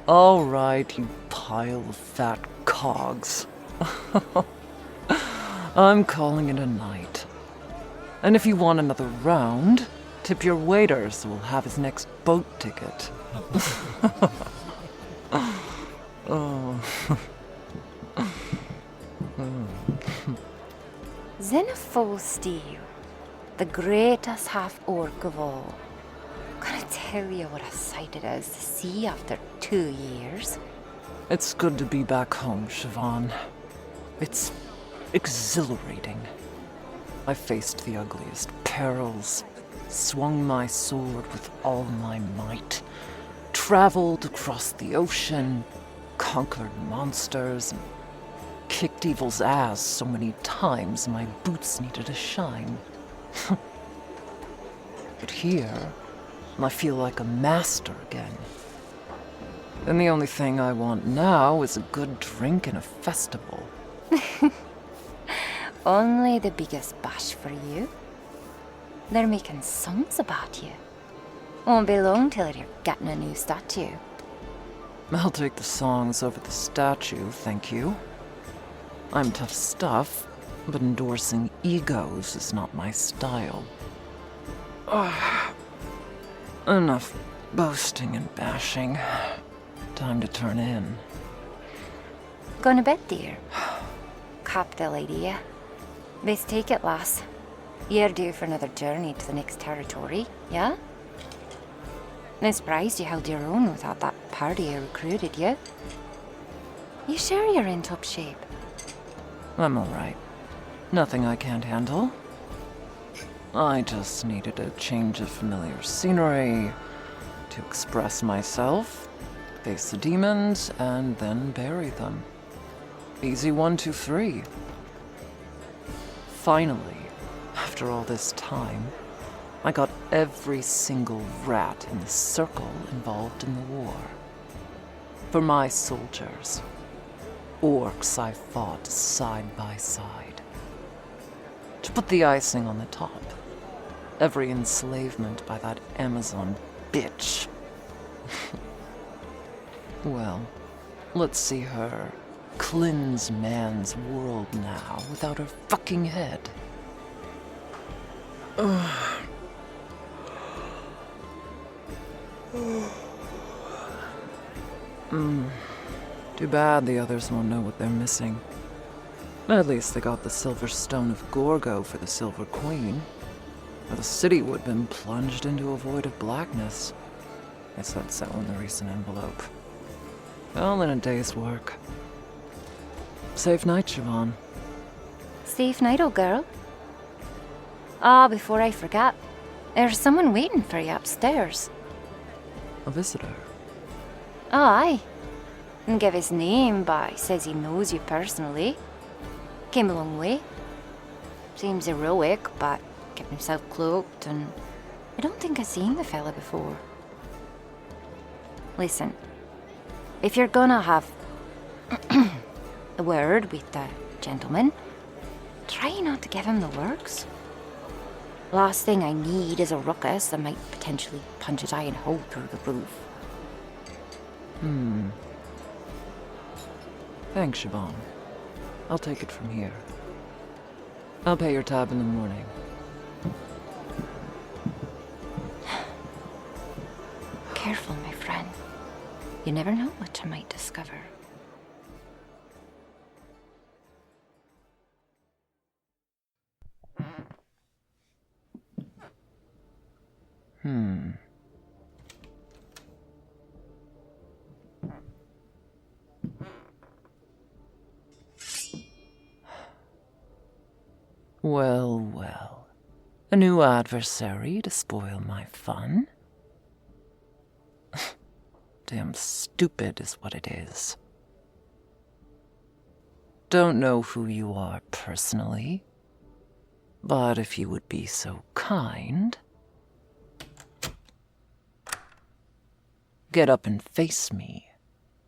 All right, you pile of fat cogs. I'm calling it a night. And if you want another round, tip your waiter so we'll have his next boat ticket. Oh. Xenophil Steel, the greatest half-orc of all. Gonna tell you what a sight it is to see after 2 years. It's good to be back home, Siobhan. It's exhilarating. I faced the ugliest perils, swung my sword with all my might, traveled across the ocean, conquered monsters, and kicked evil's ass so many times my boots needed a shine. But here, I feel like a master again. And the only thing I want now is a good drink and a festival. Only the biggest bash for you. They're making songs about you. Won't be long till you're getting a new statue. I'll take the songs over the statue, thank you. I'm tough stuff, but endorsing egos is not my style. Enough boasting and bashing. Time to turn in. Going to bed, dear? Capital idea. Best take it, lass. You're due for another journey to the next territory, yeah? No surprised you held your own without that party who recruited you. You sure you're in top shape? I'm alright. Nothing I can't handle. I just needed a change of familiar scenery to express myself, face the demons, and then bury them. Easy 1, 2, 3. Finally, after all this time, I got every single rat in the circle involved in the war. For my soldiers, orcs I fought side by side. To put the icing on the top, every enslavement by that Amazon bitch. Well, let's see her cleanse man's world now without her fucking head. Too bad the others won't know what they're missing. At least they got the Silver Stone of Gorgo for the Silver Queen. Or the city would have been plunged into a void of blackness. I said so in the recent envelope. All in a day's work. Safe night, Siobhan. Safe night, old girl. Ah, before I forget, there's someone waiting for you upstairs. A visitor. Oh, aye. Didn't give his name, but he says he knows you personally. Came a long way. Seems heroic, but kept himself cloaked, and I don't think I've seen the fella before. Listen, if you're gonna have a word with the gentleman, try not to give him the works. Last thing I need is a ruckus that might potentially punch a giant hole through the roof. Thanks, Siobhan. I'll take it from here. I'll pay your tab in the morning. Careful, my friend. You never know what you might discover. Well, well. A new adversary to spoil my fun? Damn stupid is what it is. Don't know who you are personally, but if you would be so kind, get up and face me,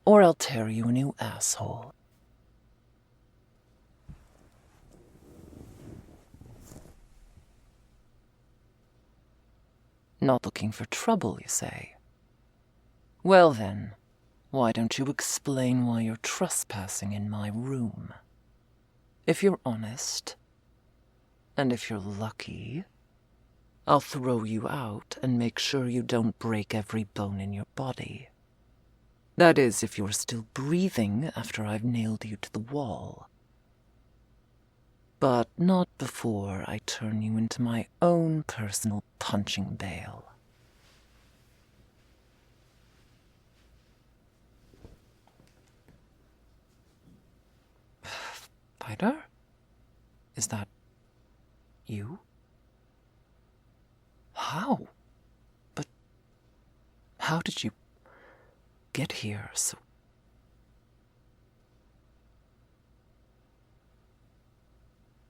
or I'll tear you a new asshole. Not looking for trouble, you say? Well then, why don't you explain why you're trespassing in my room? If you're honest, and if you're lucky, I'll throw you out and make sure you don't break every bone in your body. That is, if you're still breathing after I've nailed you to the wall. But not before I turn you into my own personal punching bale. Spider? Is that you? How? But how did you get here so...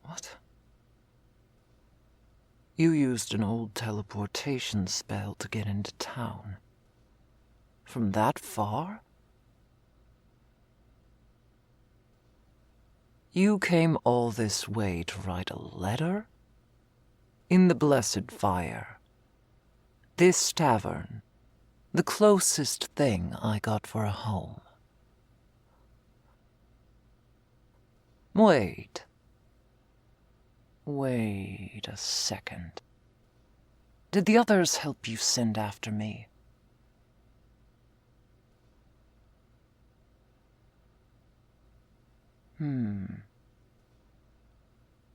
What? You used an old teleportation spell to get into town. From that far? You came all this way to write a letter? In the Blessed Fire. This tavern, the closest thing I got for a home. Wait a second. Did the others help you send after me?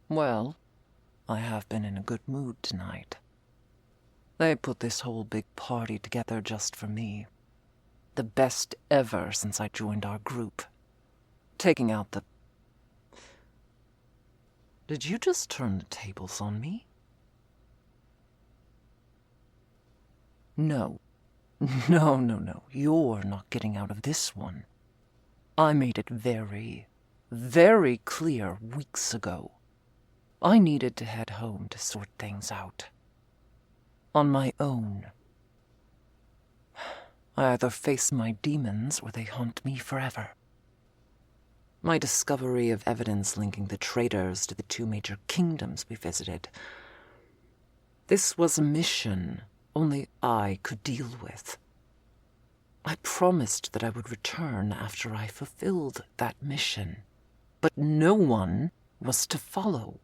Well, I have been in a good mood tonight. They put this whole big party together just for me. The best ever since I joined our group. Taking out the... Did you just turn the tables on me? No. No. You're not getting out of this one. I made it very, very clear weeks ago. I needed to head home to sort things out. On my own. I either face my demons or they haunt me forever. My discovery of evidence linking the traitors to the 2 major kingdoms we visited. This was a mission only I could deal with. I promised that I would return after I fulfilled that mission, but no one was to follow.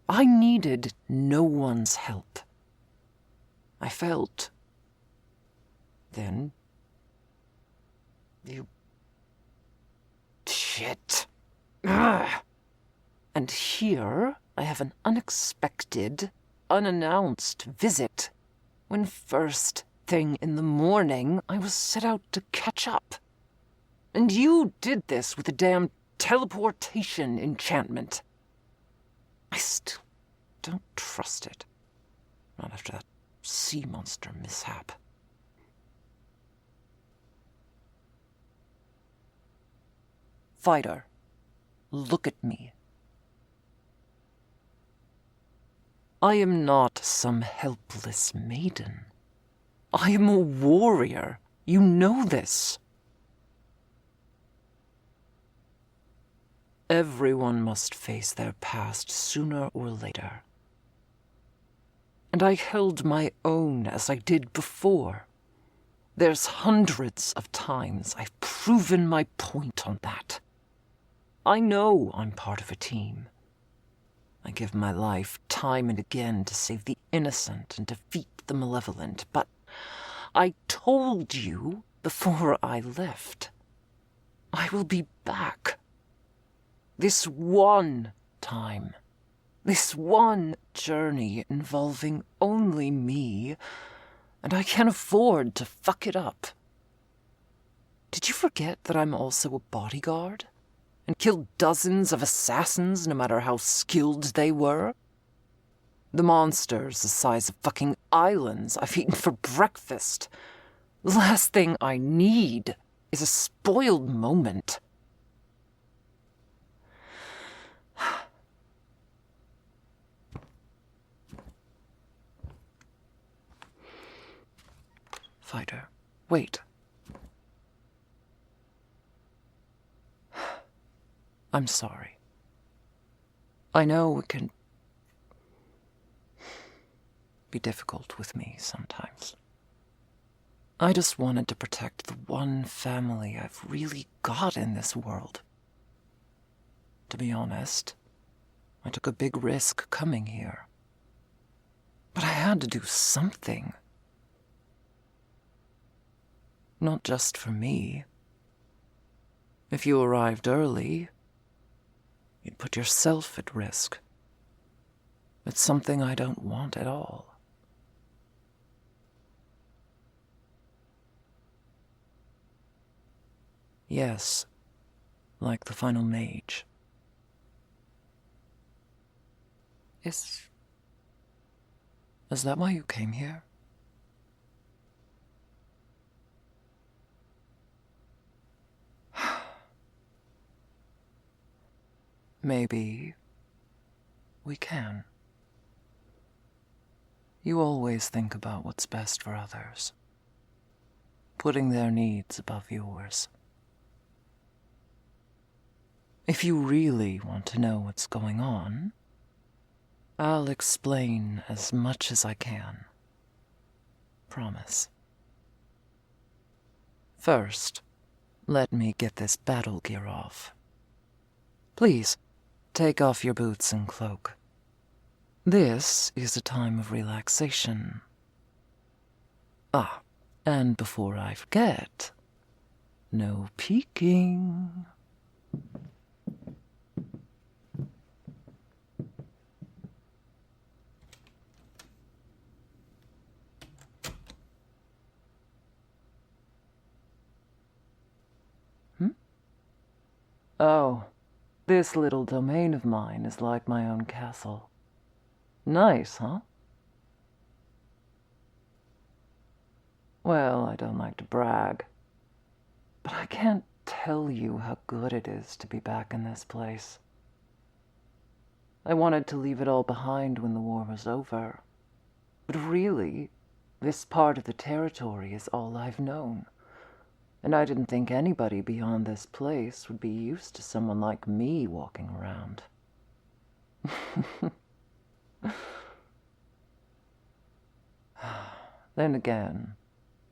I needed no one's help. I felt... Then... You... Shit. Ugh. And here I have an unexpected, unannounced visit, when first thing in the morning I was set out to catch up. And you did this with a damn teleportation enchantment. I still don't trust it. Not after that sea monster mishap. Fighter, look at me. I am not some helpless maiden. I am a warrior. You know this. Everyone must face their past sooner or later. And I held my own as I did before. There's hundreds of times I've proven my point on that. I know I'm part of a team. I give my life time and again to save the innocent and defeat the malevolent, but I told you before I left. I will be back. This one time. This one journey involving only me, and I can't afford to fuck it up. Did you forget that I'm also a bodyguard? And killed dozens of assassins no matter how skilled they were? The monsters the size of fucking islands I've eaten for breakfast. The last thing I need is a spoiled moment. Fighter, wait. I'm sorry. I know it can be difficult with me sometimes. I just wanted to protect the one family I've really got in this world. To be honest, I took a big risk coming here. But I had to do something. Not just for me. If you arrived early, you'd put yourself at risk. It's something I don't want at all. Yes, like the final mage. Is that why you came here? Maybe we can. You always think about what's best for others, putting their needs above yours. If you really want to know what's going on, I'll explain as much as I can. Promise. First, let me get this battle gear off. Please, take off your boots and cloak. This is a time of relaxation. Ah, and before I forget, no peeking. Oh, this little domain of mine is like my own castle. Nice, huh? Well, I don't like to brag, but I can't tell you how good it is to be back in this place. I wanted to leave it all behind when the war was over, but really, this part of the territory is all I've known. And I didn't think anybody beyond this place would be used to someone like me walking around. Then again,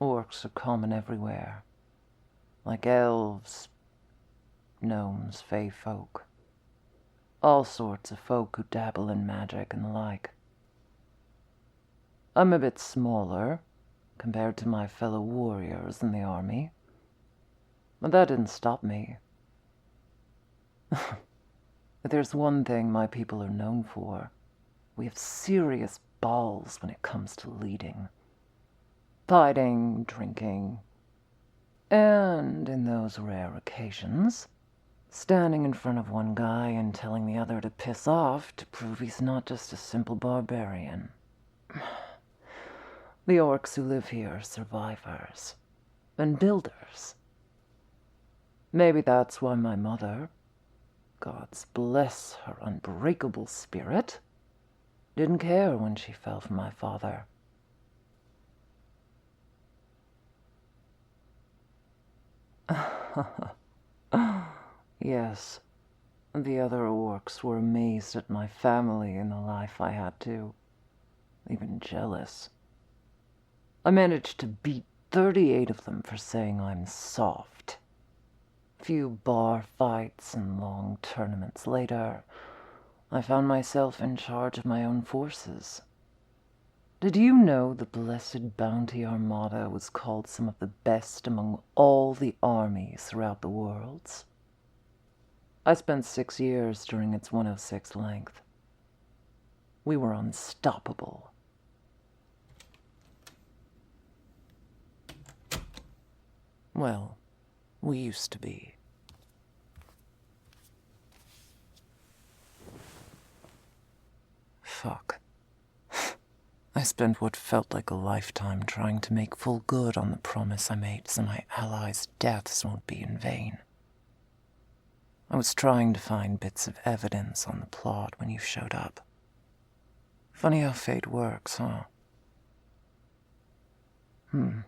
orcs are common everywhere. Like elves, gnomes, fae folk. All sorts of folk who dabble in magic and the like. I'm a bit smaller compared to my fellow warriors in the army. But that didn't stop me. But there's one thing my people are known for. We have serious balls when it comes to leading. Fighting, drinking, and in those rare occasions, standing in front of one guy and telling the other to piss off to prove he's not just a simple barbarian. The orcs who live here are survivors and builders. Maybe that's why my mother, God's bless her unbreakable spirit, didn't care when she fell for my father. Yes, the other orcs were amazed at my family and the life I had too. Even jealous. I managed to beat 38 of them for saying I'm soft. Few bar fights and long tournaments later, I found myself in charge of my own forces. Did you know the Blessed Bounty Armada was called some of the best among all the armies throughout the worlds? I spent 6 years during its 106 length. We were unstoppable. Well, we used to be. Fuck. I spent what felt like a lifetime trying to make full good on the promise I made so my allies' deaths won't be in vain. I was trying to find bits of evidence on the plot when you showed up. Funny how fate works, huh? I'm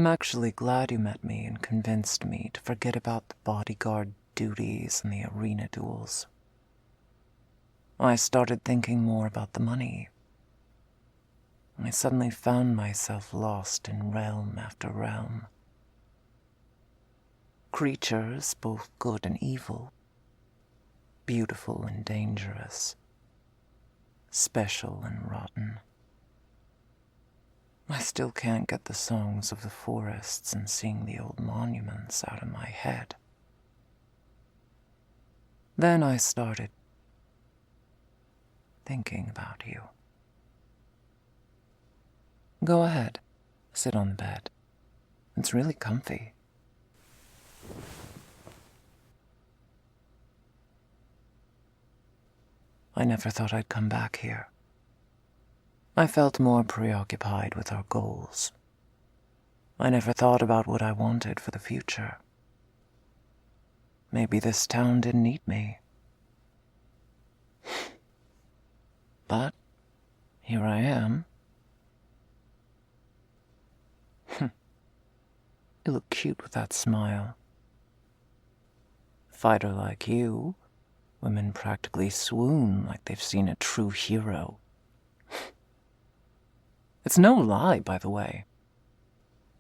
actually glad you met me and convinced me to forget about the bodyguard duties and the arena duels. I started thinking more about the money. I suddenly found myself lost in realm after realm. Creatures, both good and evil, beautiful and dangerous, special and rotten. I still can't get the songs of the forests and seeing the old monuments out of my head. Then I started thinking about you. Go ahead, sit on the bed. It's really comfy. I never thought I'd come back here. I felt more preoccupied with our goals. I never thought about what I wanted for the future. Maybe this town didn't need me. But here I am. You look cute with that smile. A fighter like you, women practically swoon like they've seen a true hero. It's no lie, by the way.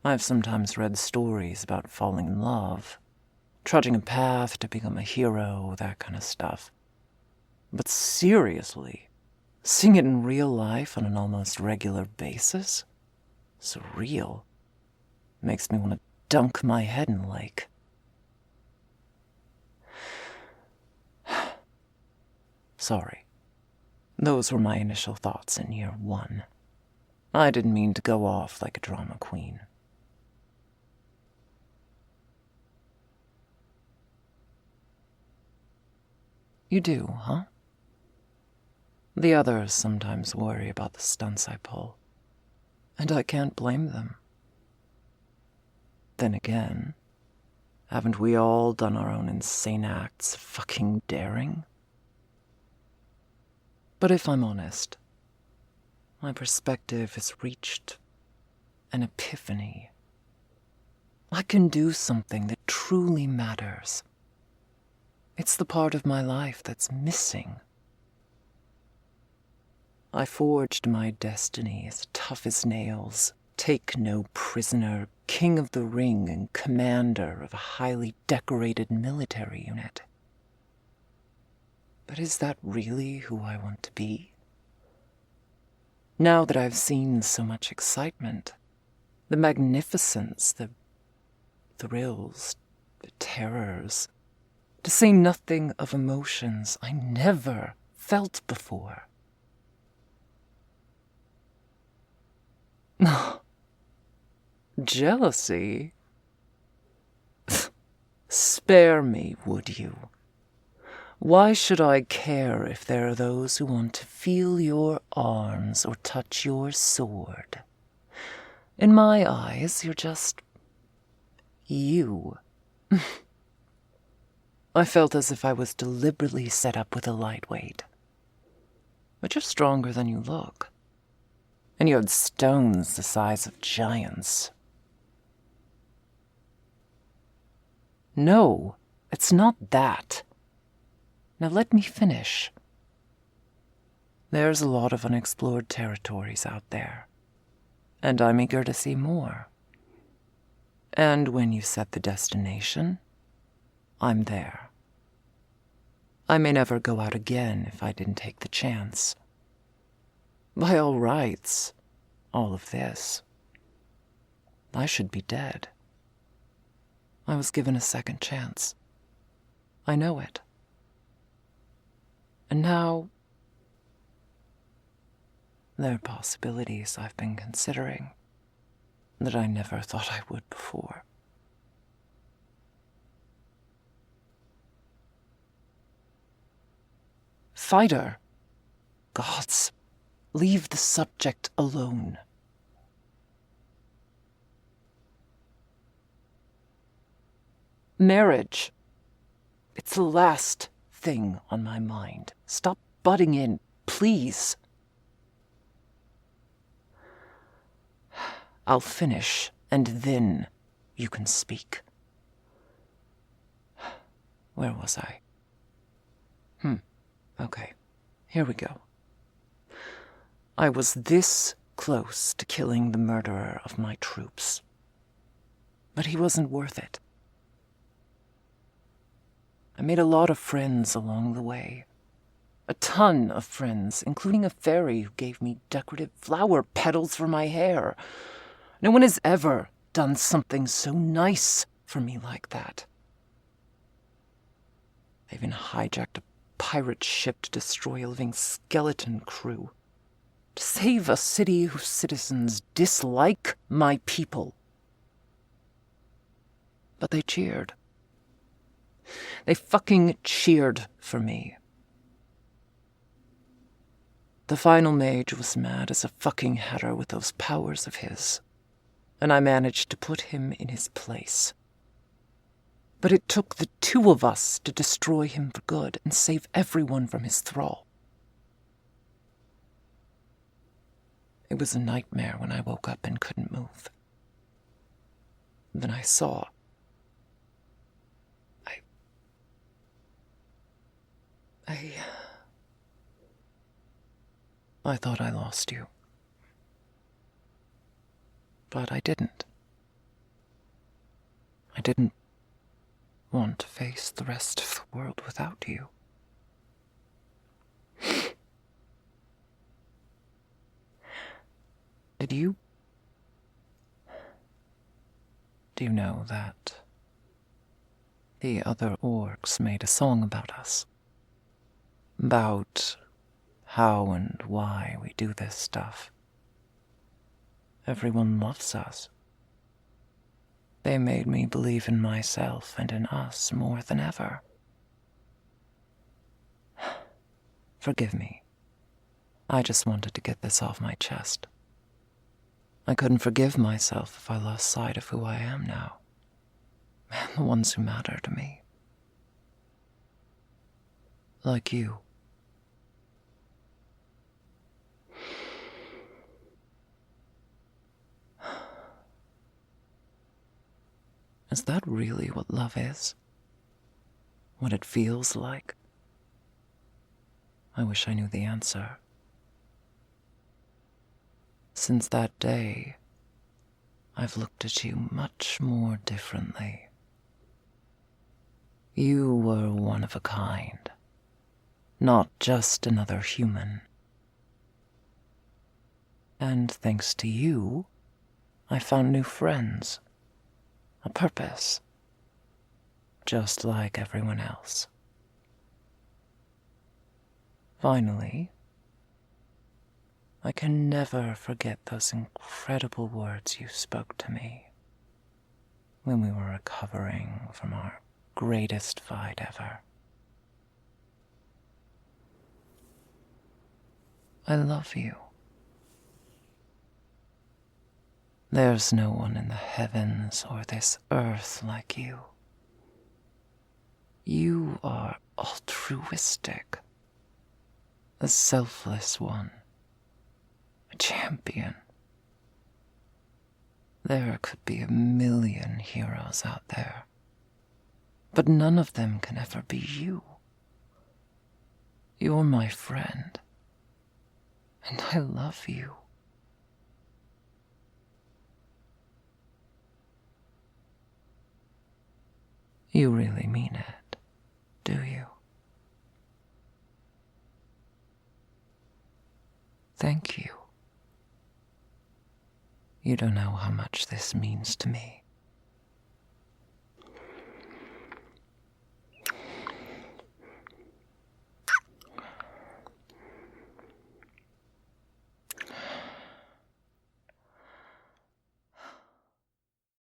I've sometimes read stories about falling in love, trudging a path to become a hero, that kind of stuff. But seriously, seeing it in real life on an almost regular basis? Surreal. Makes me want to dunk my head in the lake. Sorry. Those were my initial thoughts in year 1. I didn't mean to go off like a drama queen. You do, huh? The others sometimes worry about the stunts I pull, and I can't blame them. Then again, haven't we all done our own insane acts of fucking daring? But if I'm honest, my perspective has reached an epiphany. I can do something that truly matters. It's the part of my life that's missing. I forged my destiny as tough as nails, take no prisoner, king of the ring and commander of a highly decorated military unit. But is that really who I want to be? Now that I've seen so much excitement, the magnificence, the thrills, the terrors, to say nothing of emotions I never felt before. Jealousy? Spare me, would you? Why should I care if there are those who want to feel your arms or touch your sword? In my eyes, you're just you. I felt as if I was deliberately set up with a lightweight. But you're stronger than you look. And you had stones the size of giants. No, it's not that. Now let me finish. There's a lot of unexplored territories out there, and I'm eager to see more. And when you set the destination, I'm there. I may never go out again if I didn't take the chance. By all rights, all of this, I should be dead. I was given a second chance. I know it. And now, there are possibilities I've been considering that I never thought I would before. Fighter, gods, leave the subject alone. Marriage, it's the last thing on my mind. Stop butting in, please. I'll finish, and then you can speak. Where was I? Okay. Here we go. I was this close to killing the murderer of my troops. But he wasn't worth it. I made a lot of friends along the way. A ton of friends, including a fairy who gave me decorative flower petals for my hair. No one has ever done something so nice for me like that. They even hijacked a pirate ship to destroy a living skeleton crew. To save a city whose citizens dislike my people. But they cheered. They fucking cheered for me. The final mage was mad as a fucking hatter with those powers of his, and I managed to put him in his place. But it took the two of us to destroy him for good and save everyone from his thrall. It was a nightmare when I woke up and couldn't move. Then I saw. I thought I lost you. But I didn't. I didn't want to face the rest of the world without you. Do you know that the other orcs made a song about us? About how and why we do this stuff. Everyone loves us. They made me believe in myself and in us more than ever. Forgive me. I just wanted to get this off my chest. I couldn't forgive myself if I lost sight of who I am now, and the ones who matter to me. Like you. Is that really what love is? What it feels like? I wish I knew the answer. Since that day, I've looked at you much more differently. You were one of a kind, not just another human. And thanks to you, I found new friends, a purpose, just like everyone else. Finally, I can never forget those incredible words you spoke to me when we were recovering from our greatest fight ever. I love you. There's no one in the heavens or this earth like you. You are altruistic, a selfless one. A champion. There could be 1,000,000 heroes out there, but none of them can ever be you. You're my friend, and I love you. You really mean it, do you? Thank you. You don't know how much this means to me.